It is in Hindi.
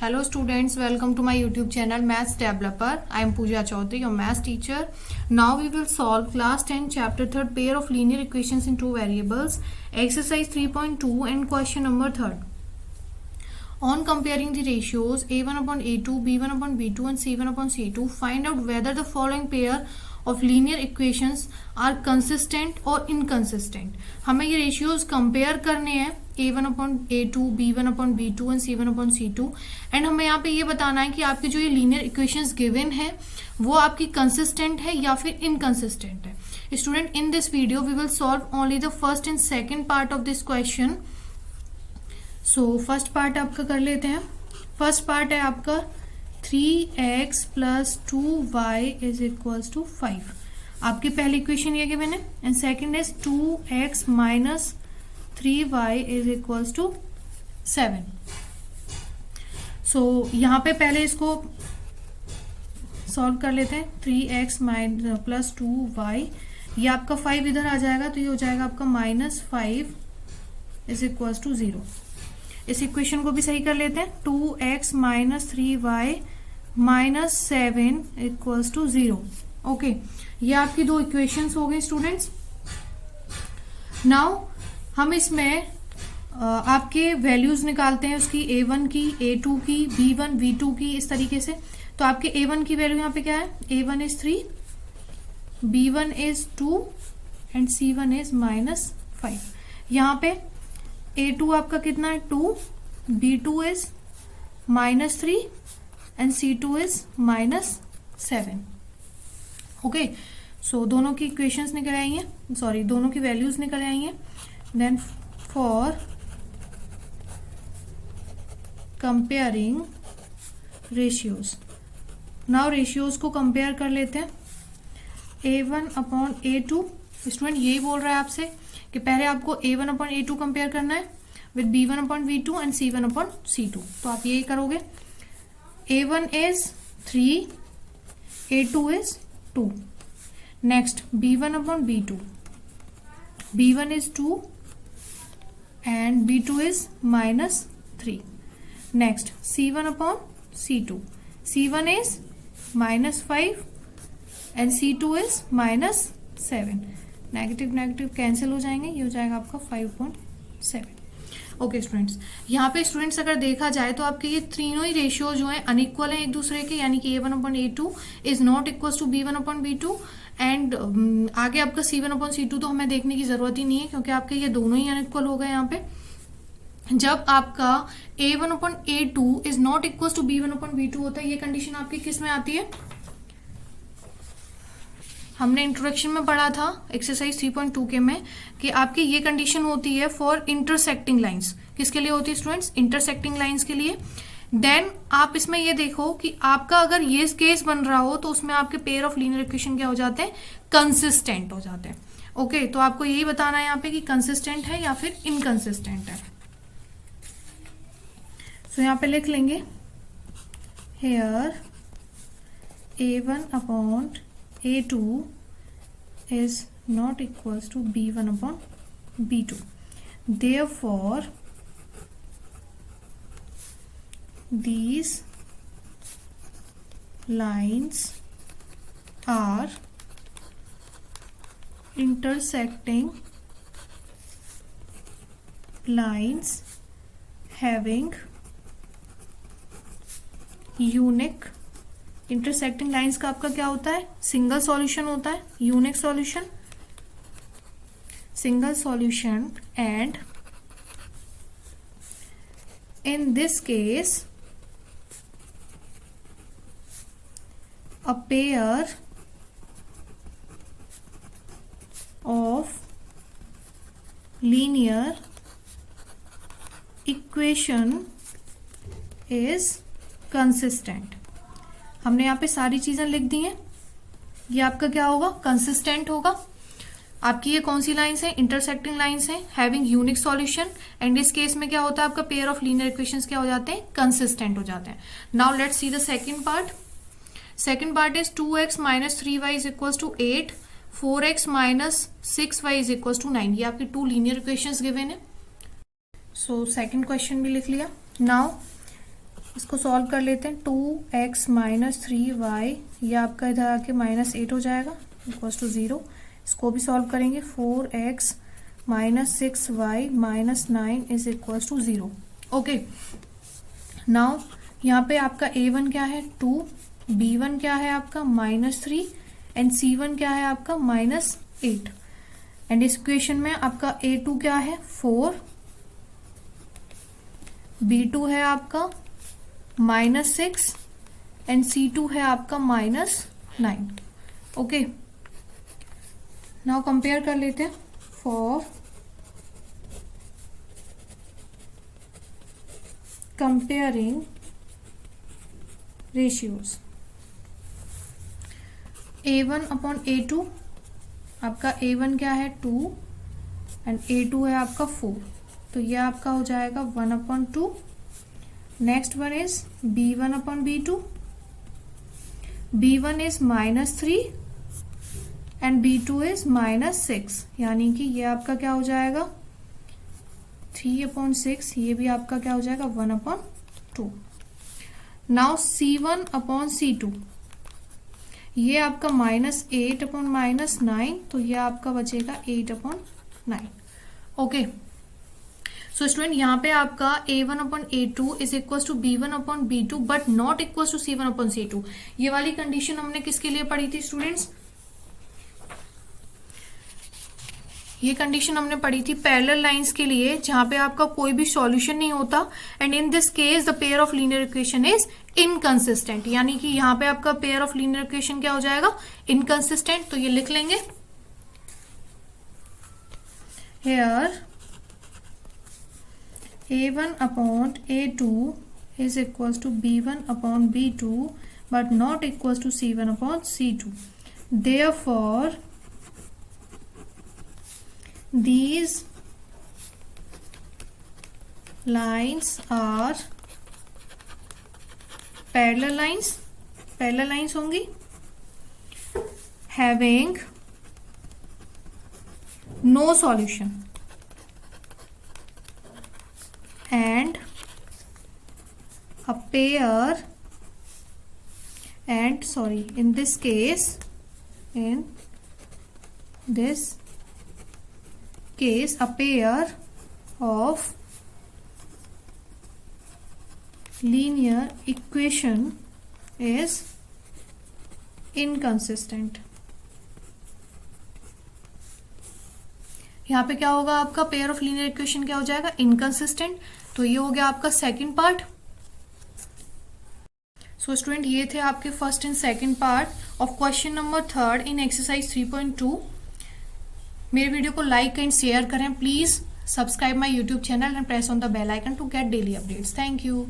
Hello students, welcome to my YouTube channel Maths Developer. I am Pooja Chaudhary, your maths teacher. Now we will solve class 10 chapter 3rd pair of linear equations in two variables, exercise 3.2 and question number 3rd. On comparing the ratios a1 upon a2, b1 upon b2 and c1 upon c2, find out whether the following pair of linear equations are consistent or inconsistent. हमें ये ratios compare करने हैं a1 upon a2, b1 upon b2 and c1 upon c2 and हमें यहाँ पे ये बताना है कि आपकी जो ये linear equations given है वो आपकी consistent है या फिर inconsistent है. Student, in this video we will solve only the first and second part of this question. So first part आपका कर लेते हैं. First part है आपका 3x plus 2y is equals to 5. आपकी पहली इक्वेशन ये गिवन है and second is 2x minus 3y is equals to 7. So यहाँ पे पहले इसको सॉल्व कर लेते हैं. 3x plus 2y, ये आपका 5 इधर आ जाएगा तो ये हो जाएगा आपका -5 is equals to 0. इस इक्वेशन को भी सही कर लेते हैं. 2x minus 3y minus 7 equals to 0. Okay, ये आपकी दो इक्वेशंस हो गई स्टूडेंट्स. नाउ हम इसमें आपके वैल्यूज निकालते हैं उसकी a1 की, a2 की, b1, v2 की, इस तरीके से. तो आपके a1 की वैल्यू यहाँ पे क्या है? a1 is 3, b1 is 2 and c1 is -5. यहाँ पे a2 आपका कितना है? 2, b2 is -3 and c2 is -7. Okay, so दोनों की इक्वेशंस निकल आई हैं, सॉरी दोनों की वैल्यूज निकल आई हैं. Then for comparing ratios, now ratios को कंपेयर कर लेते हैं. a1 upon a2. स्टूडेंट यही बोल रहा है आपसे कि पहले आपको a1 अपॉन a2 कंपेयर करना है with b1 upon b2 and c1 upon c2. तो आप यही करोगे. a1 is 3, a2 is 2. Next b1 upon b2. b1 is 2 and b2 is -3. Next c1 upon c2. c1 is -5 and c2 is -7. Negative negative cancel हो जाएंगे, ये हो जाएगा आपका 5.7. ओके स्टूडेंट्स, यहाँ पे स्टूडेंट्स अगर देखा जाए तो आपके ये तीनों ही रेशियो जो हैं अनइक्वल हैं एक दूसरे के, यानी कि a1 upon a2 is not equal to b1 upon b2 and आगे आपका c1 अपॉन c2 तो हमें देखने की जरूरत ही नहीं है क्योंकि आपके ये दोनों ही अनइक्वल हो गए. यहाँ पे जब आपका a1 upon a2 is not equal to b1 upon b2 होता है, ये कंडीशन आपकी किस में आती है? हमने इंट्रोडक्शन में पढ़ा था एक्सरसाइज 3.2 के में कि आपकी ये कंडीशन होती है फॉर इंटरसेक्टिंग लाइंस. किसके लिए होती है स्टूडेंट्स? इंटरसेक्टिंग लाइंस के लिए. देन आप इसमें ये देखो कि आपका अगर ये केस बन रहा हो तो उसमें आपके पेयर ऑफ लीनियर इक्वेशन क्या हो जाते हैं? कंसिस्टेंट हो जाते हैं. ओके, तो आपको यही बताना है यहाँ पे कि कंसिस्टेंट है या फिर इनकंसिस्टेंट है. सो यहाँ पे लिख लेंगे here a1 upon a2 is not equals to b1 upon b2. Therefore, these lines are intersecting lines having unique. Intersecting lines का आपका क्या होता है? सिंगल सॉल्यूशन होता है, unique solution, single solution. And in this case a pair of linear equation is consistent. हमने यहाँ पे सारी चीजें लिख दी हैं. ये आपका क्या होगा? कंसिस्टेंट होगा. आपकी ये कौन सी लाइंस हैं? इंटरसेक्टिंग लाइंस हैं हैविंग यूनिक सॉल्यूशन. एंड इस केस में क्या होता है? आपका पेयर ऑफ लीनियर इक्वेशंस क्या हो जाते हैं? कंसिस्टेंट हो जाते हैं. Now let's see the second part. Second part is 2x minus 3y is equals to 8, 4x minus 6y is equals to 9. ये आपकी टू लीनियर इक्वेशंस गिवन है. सो सेकंड क्वेश्चन भी लिख लिया. नाउ इसको सॉल्व कर लेते हैं। 2x माइनस 3y, ये आपका इधर आके -8 हो जाएगा इक्वल्स टू 0। इसको भी सॉल्व करेंगे। 4x minus 6y minus 9 is equals to 0। Okay, now यहाँ पे आपका a1 क्या है 2, b1 क्या है आपका -3 एंड c1 क्या है आपका -8। एंड इस इक्वेशन में आपका a2 क्या है 4, b2 है आपका -6 एंड c2 है आपका -9। ओके, नाउ कंपेयर कर लेते हैं। For comparing ratios, a1 upon a2, आपका a1 क्या है 2 एंड a2 है आपका 4, तो ये आपका हो जाएगा 1/2। Next one is b1 upon b2, b1 is -3 and b2 is -6, यानी कि ये आपका क्या हो जाएगा 3/6, ये भी आपका क्या हो जाएगा 1/2। नाउ c1 अपॉन c2, ये आपका -8 अपॉन -9, तो ये आपका बचेगा 8/9। ओके, सो स्टूडेंट यहाँ पे आपका a1 upon a2 is equal to b1 upon b2 but not equal to c1 upon c2। ये वाली कंडीशन हमने किसके लिए पढ़ी थी स्टूडेंट्स? ये कंडीशन हमने पढ़ी थी पैरेलल लाइंस के लिए, जहां पे आपका कोई भी सॉल्यूशन नहीं होता and in this case the pair of linear equation is inconsistent, यानी कि यहाँ पे आपका पेयर ऑफ लीनियर इक्वेशन क्या हो जाएगा इनकंसिस्टेंट। तो ये लिख लेंगे here a1 upon a2 is equals to b1 upon b2 but not equals to c1 upon c2. Therefore, these lines are parallel lines. Parallel lines होंगी having no solution and a pair, and sorry, in this case a pair of linear equation is inconsistent. यहाँ पे क्या होगा आपका पेयर ऑफ लीनियर इक्वेशन क्या हो जाएगा इनकंसिस्टेंट। तो ये हो गया आपका सेकंड पार्ट। सो स्टूडेंट ये थे आपके first and second part of question number 3 in exercise 3.2। मेरे वीडियो को लाइक एंड शेयर करें please, subscribe my YouTube channel and press on the bell icon to get daily updates. Thank you.